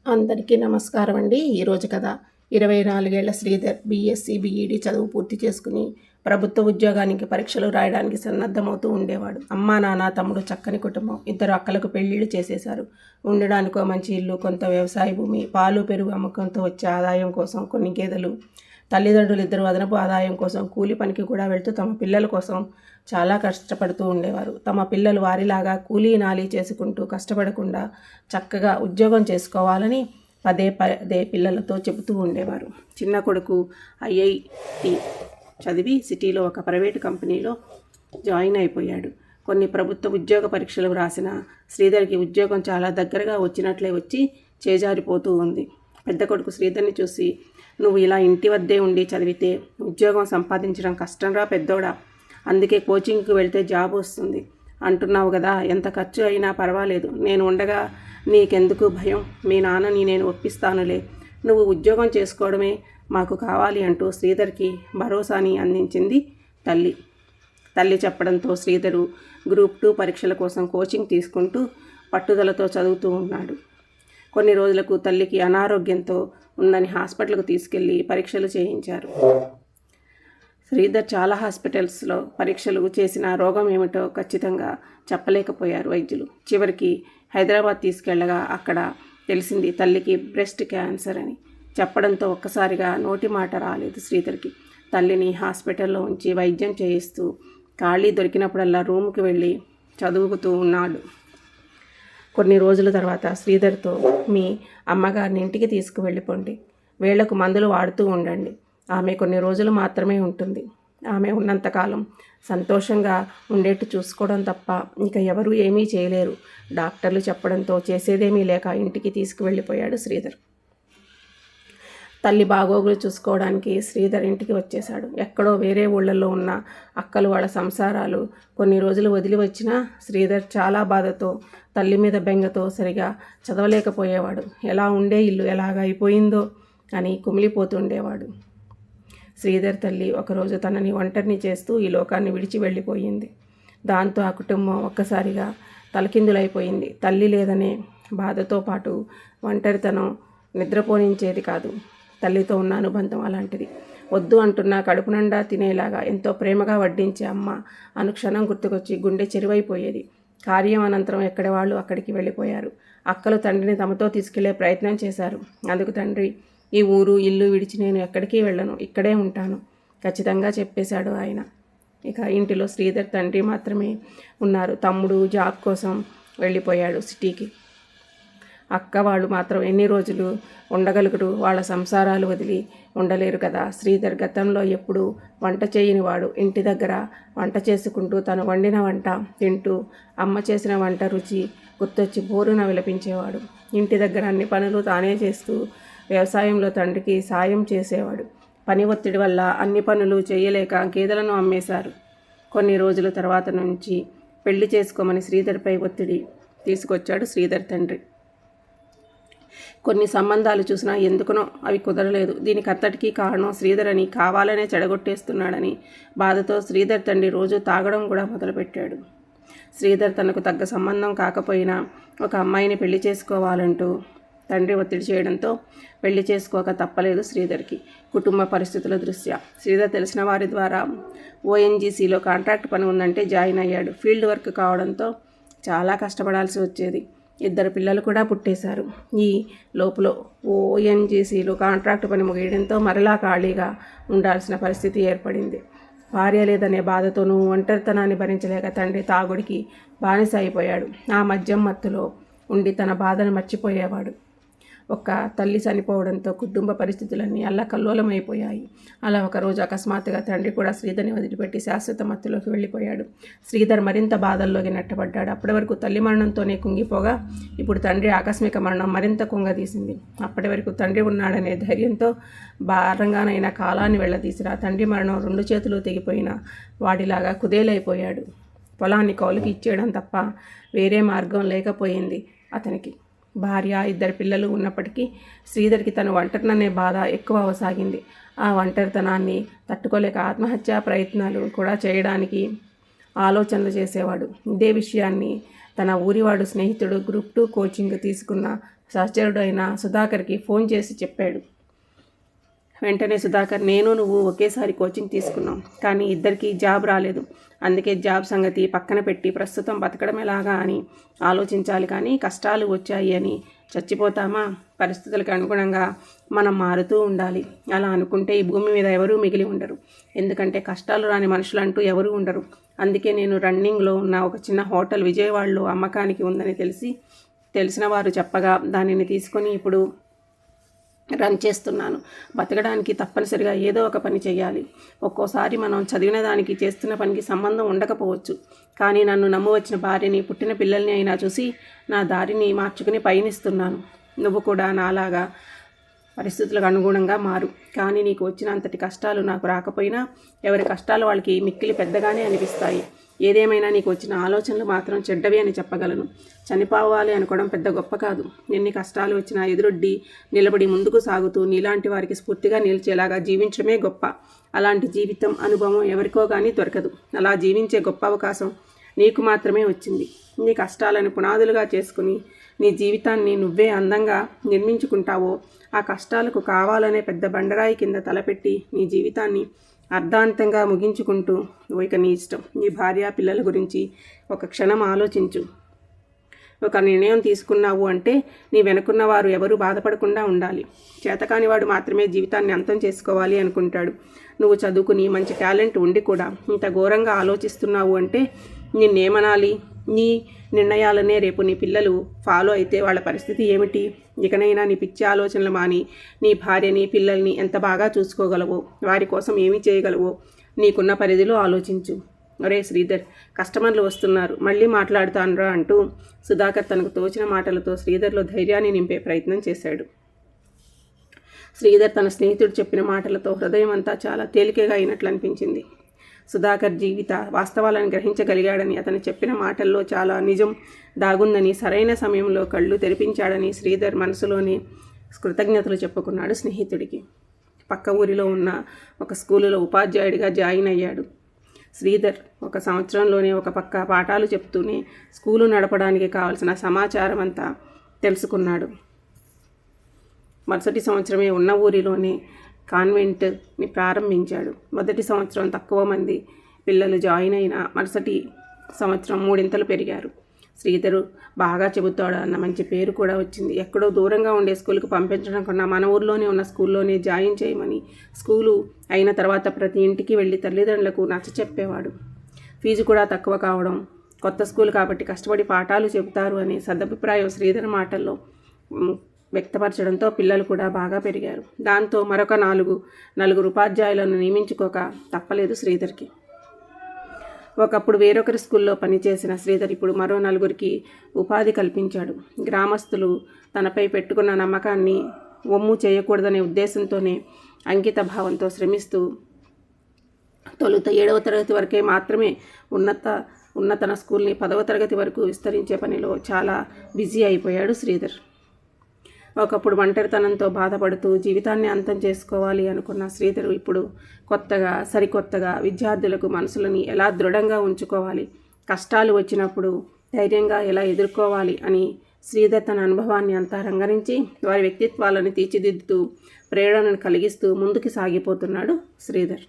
అందరికీ నమస్కారం అండి. ఈరోజు కథ 24 ఏళ్ల శ్రీధర్ బీఎస్సీ బీఈడీ చదువు పూర్తి చేసుకుని ప్రభుత్వ ఉద్యోగానికి పరీక్షలు రాయడానికి సన్నద్ధమవుతూ ఉండేవాడు. అమ్మా నాన్న తమ్ముడు చక్కని కుటుంబం, 2 అక్కలకు పెళ్లిళ్ళు చేసేశారు. ఉండడానికో మంచి ఇల్లు, కొంత వ్యవసాయ భూమి, పాలు పెరుగు అమ్మకంతో వచ్చే ఆదాయం కోసం కొన్ని గేదెలు. తల్లిదండ్రులు 2 అదనపు ఆదాయం కోసం కూలి పనికి కూడా వెళ్తూ తమ పిల్లల కోసం చాలా కష్టపడుతూ ఉండేవారు. తమ పిల్లలు వారిలాగా కూలీ నాలీ చేసుకుంటూ కష్టపడకుండా చక్కగా ఉద్యోగం చేసుకోవాలని పదే పదే పిల్లలతో చెబుతూ ఉండేవారు. చిన్న కొడుకు ఐఐటి చదివి సిటీలో ఒక ప్రైవేటు కంపెనీలో జాయిన్ అయిపోయాడు. కొన్ని ప్రభుత్వ ఉద్యోగ పరీక్షలు రాసిన శ్రీధర్కి ఉద్యోగం చాలా దగ్గరగా వచ్చినట్లే వచ్చి చేజారిపోతూ ఉంది. పెద్ద కొడుకు శ్రీధర్ని చూసి, "నువ్వు ఇలా ఇంటి వద్దే ఉండి చదివితే ఉద్యోగం సంపాదించడం కష్టంరా పెద్దోడా. అందుకే కోచింగ్కి వెళ్తే జాబ్ వస్తుంది అంటున్నావు కదా. ఎంత ఖర్చు అయినా పర్వాలేదు, నేను ఉండగా నీకెందుకు భయం? మీ నాన్నని నేను ఒప్పిస్తానులే. నువ్వు ఉద్యోగం చేసుకోవడమే మాకు కావాలి" అంటూ శ్రీధర్కి భరోసాని అందించింది తల్లి. తల్లి చెప్పడంతో శ్రీధరు గ్రూప్ 2 పరీక్షల కోసం కోచింగ్ తీసుకుంటూ పట్టుదలతో చదువుతూ ఉన్నాడు. కొన్ని రోజులకు తల్లికి అనారోగ్యంతో ఉందని హాస్పిటల్కు తీసుకెళ్లి పరీక్షలు చేయించారు. శ్రీధర్ చాలా హాస్పిటల్స్లో పరీక్షలు చేసిన రోగం ఏమిటో ఖచ్చితంగా చెప్పలేకపోయారు వైద్యులు. చివరికి హైదరాబాద్ తీసుకెళ్లగా అక్కడ తెలిసింది తల్లికి బ్రెస్ట్ క్యాన్సర్ అని. చెప్పడంతో ఒక్కసారిగా నోటి మాట రాలేదు శ్రీధర్కి. తల్లిని హాస్పిటల్లో ఉంచి వైద్యం చేయిస్తూ ఖాళీ దొరికినప్పుడల్లా రూముకి వెళ్ళి చదువుతూ ఉన్నాడు. కొన్ని రోజుల తర్వాత శ్రీధర్తో, "మీ అమ్మగారిని ఇంటికి తీసుకువెళ్ళిపోండి. వేళ్లకు మందులు వాడుతూ ఉండండి. ఆమె కొన్ని రోజులు మాత్రమే ఉంటుంది. ఆమె ఉన్నంతకాలం సంతోషంగా ఉండేట్టు చూసుకోవడం తప్ప ఇక ఎవరూ ఏమీ చేయలేరు" డాక్టర్లు చెప్పడంతో చేసేదేమీ లేక ఇంటికి తీసుకువెళ్ళిపోయాడు శ్రీధర్. తల్లి బాగోగులు చూసుకోవడానికి శ్రీధర్ ఇంటికి వచ్చేశాడు. ఎక్కడో వేరే ఊళ్ళల్లో ఉన్న అక్కలు వాళ్ళ సంసారాలు కొన్ని రోజులు వదిలి వచ్చినా శ్రీధర్ చాలా బాధతో, తల్లి మీద బెంగతో సరిగా చదవలేకపోయేవాడు. ఎలా ఉండే ఇల్లు ఎలాగ అయిపోయిందో అని కుమిలిపోతుండేవాడు. శ్రీధర్ తల్లి ఒకరోజు తనని ఒంటరిని చేస్తూ ఈ లోకాన్ని విడిచి వెళ్ళిపోయింది. దాంతో ఆ కుటుంబం ఒక్కసారిగా తలకిందులైపోయింది. తల్లి లేదనే బాధతో పాటు ఒంటరితనం నిద్రపోనించేది కాదు. తల్లితో ఉన్న అనుబంధం అలాంటిది. వద్దు అంటున్నా కడుపు నిండా తినేలాగా ఎంతో ప్రేమగా వడ్డించే అమ్మ అనుక్షణం గుర్తుకొచ్చి గుండె చెరువైపోయేది. కార్యం అనంతరం ఎక్కడి వాళ్ళు అక్కడికి వెళ్ళిపోయారు. అక్కలు తండ్రిని తమతో తీసుకెళ్లే ప్రయత్నం చేశారు. అందుకు తండ్రి, "ఈ ఊరు ఇల్లు విడిచి నేను ఎక్కడికి వెళ్ళను, ఇక్కడే ఉంటాను" ఖచ్చితంగా చెప్పేశాడు ఆయన. ఇక ఇంటిలో శ్రీధర్ తండ్రి మాత్రమే ఉన్నారు. తమ్ముడు జాబ్ కోసం వెళ్ళిపోయాడు సిటీకి. అక్క వాళ్ళు మాత్రం ఎన్ని రోజులు ఉండగలుగుడు? వాళ్ళ సంసారాలు వదిలి ఉండలేరు కదా. శ్రీధర్ గతంలో ఎప్పుడూ వంట చేయని వాడు. ఇంటి దగ్గర వంట చేసుకుంటూ తను వండిన వంట తింటూ అమ్మ చేసిన వంట రుచి గుర్తొచ్చి బోరున విలపించేవాడు. ఇంటి దగ్గర అన్ని పనులు తానే చేస్తూ వ్యవసాయంలో తండ్రికి సాయం చేసేవాడు. పని ఒత్తిడి వల్ల అన్ని పనులు చేయలేక గేదెలను అమ్మేశారు. కొన్ని రోజుల తర్వాత నుంచి పెళ్లి చేసుకోమని శ్రీధర్పై ఒత్తిడి తీసుకొచ్చాడు శ్రీధర్ తండ్రి. కొన్ని సంబంధాలు చూసినా ఎందుకునో అవి కుదరలేదు. దీనికి అంతటికీ కారణం శ్రీధర్ అని, కావాలనే చెడగొట్టేస్తున్నాడని బాధతో శ్రీధర్ తండ్రి రోజు తాగడం కూడా మొదలుపెట్టాడు. శ్రీధర్ తనకు తగ్గ సంబంధం కాకపోయినా ఒక అమ్మాయిని పెళ్లి చేసుకోవాలంటూ తండ్రి ఒత్తిడి చేయడంతో పెళ్లి చేసుకోక తప్పలేదు శ్రీధర్కి. కుటుంబ పరిస్థితుల దృష్ట్యా శ్రీధర్ తెలిసిన వారి ద్వారా ఓఎన్జీసీలో కాంట్రాక్ట్ పని ఉందంటే జాయిన్ అయ్యాడు. ఫీల్డ్ వర్క్ కావడంతో చాలా కష్టపడాల్సి వచ్చేది. 2 పిల్లలు కూడా పుట్టేశారు. ఈ లోపల ఓఎన్జీసీలో కాంట్రాక్ట్ పని ముగియడంతో మరలా ఖాళీగా ఉండాల్సిన పరిస్థితి ఏర్పడింది. భార్య లేదనే బాధతోనూ ఒంటరితనాన్ని భరించలేక తండ్రి తాగుడికి బానిస అయిపోయాడు. ఆ మద్యం మత్తులో ఉండి తన బాధను మర్చిపోయేవాడు. ఒక తల్లి చనిపోవడంతో కుటుంబ పరిస్థితులన్నీ అల్లకల్లోలమైపోయాయి. అలా ఒకరోజు అకస్మాత్తుగా తండ్రి కూడా శ్రీధర్ని వదిలిపెట్టి శాశ్వత మత్తులోకి వెళ్ళిపోయాడు. శ్రీధర్ మరింత బాధల్లోకి నెట్టబడ్డాడు. అప్పటి వరకు తల్లి మరణంతోనే కుంగిపోగా ఇప్పుడు తండ్రి ఆకస్మిక మరణం మరింత కుంగదీసింది. అప్పటి వరకు తండ్రి ఉన్నాడనే ధైర్యంతో భారంగానైనా కాలాన్ని వెళ్ళదీసిరా తండ్రి మరణం 2 చేతులు తెగిపోయిన వాడిలాగా కుదేలైపోయాడు. పొలాన్ని కౌలుకి ఇచ్చేయడం తప్ప వేరే మార్గం లేకపోయింది అతనికి. భార్య 2 పిల్లలు ఉన్నప్పటికీ శ్రీధర్కి తన ఒంటరిననే బాధ ఎక్కువ అవసాగింది. ఆ ఒంటరితనాన్ని తట్టుకోలేక ఆత్మహత్యా ప్రయత్నాలు కూడా చేయడానికి ఆలోచనలు చేసేవాడు. ఇదే విషయాన్ని తన ఊరివాడు స్నేహితుడు గ్రూప్ 2 కోచింగ్ తీసుకున్న సహచరుడు అయిన సుధాకర్కి ఫోన్ చేసి చెప్పాడు. వెంటనే సుధాకర్, నేను నువ్వు ఒకేసారి కోచింగ్ తీసుకున్నాం, కానీ ఇద్దరికీ జాబ్ రాలేదు. అందుకే జాబ్ సంగతి పక్కన పెట్టి ప్రస్తుతం బతకడం ఎలాగా అని ఆలోచించాలి. కానీ కష్టాలు వచ్చాయి అని చచ్చిపోతామా? పరిస్థితులకు అనుగుణంగా మనం మారుతూ ఉండాలి. అలా అనుకుంటే ఈ భూమి మీద ఎవరూ మిగిలి ఉండరు. ఎందుకంటే కష్టాలు రాని మనుషులంటూ ఎవరూ ఉండరు. అందుకే నేను రన్నింగ్లో ఉన్న ఒక చిన్న హోటల్ విజయవాడలో అమ్మకానికి ఉందని తెలిసిన వారు చెప్పగా దానిని తీసుకొని ఇప్పుడు రన్ చేస్తున్నాను. బతకడానికి తప్పనిసరిగా ఏదో ఒక పని చేయాలి. ఒక్కోసారి మనం చదివిన దానికి చేస్తున్న పనికి సంబంధం ఉండకపోవచ్చు. కానీ నన్ను నమ్ము వచ్చిన భార్యని, పుట్టిన పిల్లల్ని అయినా చూసి నా దారిని మార్చుకుని పయనిస్తున్నాను. నువ్వు కూడా నాలాగా పరిస్థితులకు అనుగుణంగా మారు. కానీ నీకు వచ్చినంతటి కష్టాలు నాకు రాకపోయినా ఎవరి కష్టాలు వాళ్ళకి మిక్కిలి పెద్దగానే అనిపిస్తాయి. ఏదేమైనా నీకు వచ్చిన ఆలోచనలు మాత్రం చెడ్డవి అని చెప్పగలను. చనిపోవాలి అనుకోవడం పెద్ద గొప్ప కాదు. ఎన్ని కష్టాలు వచ్చినా ఎదురొడ్డి నిలబడి ముందుకు సాగుతూ నీలాంటి వారికి స్ఫూర్తిగా నిలిచేలాగా జీవించడమే గొప్ప. అలాంటి జీవితం, అనుభవం ఎవరికో కానీ దొరకదు. అలా జీవించే గొప్ప అవకాశం నీకు మాత్రమే వచ్చింది. నీ కష్టాలను పునాదులుగా చేసుకుని నీ జీవితాన్ని నువ్వే అందంగా నిర్మించుకుంటావో, ఆ కష్టాలకు కావాలనే పెద్ద బండరాయి కింద తలపెట్టి నీ జీవితాన్ని అర్ధాంతంగా ముగించుకుంటూ ఇక నీ ఇష్టం. నీ భార్య పిల్లల గురించి ఒక క్షణం ఆలోచించు. ఒక నిర్ణయం తీసుకున్నావు అంటే నీ వెనుకున్న వారు ఎవరూ బాధపడకుండా ఉండాలి. చేతకానివాడు మాత్రమే జీవితాన్ని అంతం చేసుకోవాలి అనుకుంటాడు. నువ్వు చదువుకుని మంచి టాలెంట్ ఉండి కూడా ఇంత ఘోరంగా ఆలోచిస్తున్నావు అంటే నిన్నేమనాలి? నీ నిర్ణయాలనే రేపు నీ పిల్లలు ఫాలో అయితే వాళ్ళ పరిస్థితి ఏమిటి? ఇకనైనా నీ పిచ్చి ఆలోచనలు మాని నీ భార్యని, పిల్లల్ని ఎంత బాగా చూసుకోగలవో, వారి కోసం ఏమి చేయగలవో నీకున్న పరిధిలో ఆలోచించు. ఒరే శ్రీధర్, కస్టమర్లు వస్తున్నారు, మళ్ళీ మాట్లాడుతానురా అంటూ సుధాకర్ తనకు తోచిన మాటలతో శ్రీధర్లో ధైర్యాన్ని నింపే ప్రయత్నం చేశాడు. శ్రీధర్ తన స్నేహితుడు చెప్పిన మాటలతో హృదయం అంతా చాలా తేలికగా అయినట్లు అనిపించింది. సుధాకర్ జీవిత వాస్తవాలను గ్రహించగలిగాడని, అతను చెప్పిన మాటల్లో చాలా నిజం దాగుందని, సరైన సమయంలో కళ్ళు తెరిపించాడని శ్రీధర్ మనసులోనే కృతజ్ఞతలు చెప్పుకున్నాడు స్నేహితుడికి. పక్క ఊరిలో ఉన్న ఒక స్కూలులో ఉపాధ్యాయుడిగా జాయిన్ అయ్యాడు. శ్రీధర్ ఒక సంవత్సరంలోనే ఒక పక్క పాఠాలు చెప్తూనే స్కూలు నడపడానికి కావలసిన సమాచారం అంతా తెలుసుకున్నాడు. మరుసటి సంవత్సరమే ఉన్న ఊరిలోనే కాన్వెంట్ని ప్రారంభించాడు. మొదటి సంవత్సరం తక్కువ మంది పిల్లలు జాయిన్ అయినా మరుసటి సంవత్సరం 3 పెరిగారు. శ్రీధరు బాగా చెబుతాడు అన్న మంచి పేరు కూడా వచ్చింది. ఎక్కడో దూరంగా ఉండే స్కూల్కి పంపించడం కన్నా మన ఊర్లోనే ఉన్న స్కూల్లోనే జాయిన్ చేయమని, స్కూలు అయిన తర్వాత ప్రతి ఇంటికి వెళ్ళి తల్లిదండ్రులకు నచ్చ చెప్పేవాడు. ఫీజు కూడా తక్కువ కావడం, కొత్త స్కూల్ కాబట్టి కష్టపడి పాఠాలు చెబుతారు అనే సదభిప్రాయం శ్రీధర్ మాటల్లో వ్యక్తపరచడంతో పిల్లలు కూడా బాగా పెరిగారు. దాంతో మరొక నలుగురు ఉపాధ్యాయులను నియమించుకోక తప్పలేదు శ్రీధర్కి. ఒకప్పుడు వేరొకరి స్కూల్లో పనిచేసిన శ్రీధర్ ఇప్పుడు మరో 4 ఉపాధి కల్పించాడు. గ్రామస్తులు తనపై పెట్టుకున్న నమ్మకాన్ని వమ్ము చేయకూడదనే ఉద్దేశంతోనే అంకిత భావంతో శ్రమిస్తూ తొలుత 7వ తరగతి వరకే మాత్రమే ఉన్న తన స్కూల్ని 10వ తరగతి వరకు విస్తరించే పనిలో చాలా బిజీ అయిపోయాడు శ్రీధర్. ఒకప్పుడు ఒంటరితనంతో బాధపడుతూ జీవితాన్ని అంతం చేసుకోవాలి అనుకున్న శ్రీధర్ ఇప్పుడు సరికొత్తగా విద్యార్థులకు మనసులని ఎలా దృఢంగా ఉంచుకోవాలి, కష్టాలు వచ్చినప్పుడు ధైర్యంగా ఎలా ఎదుర్కోవాలి అని శ్రీధర్ తన అనుభవాన్ని అంతా రంగరించి వారి వ్యక్తిత్వాలను తీర్చిదిద్దుతూ ప్రేరణను కలిగిస్తూ ముందుకు సాగిపోతున్నాడు శ్రీధర్.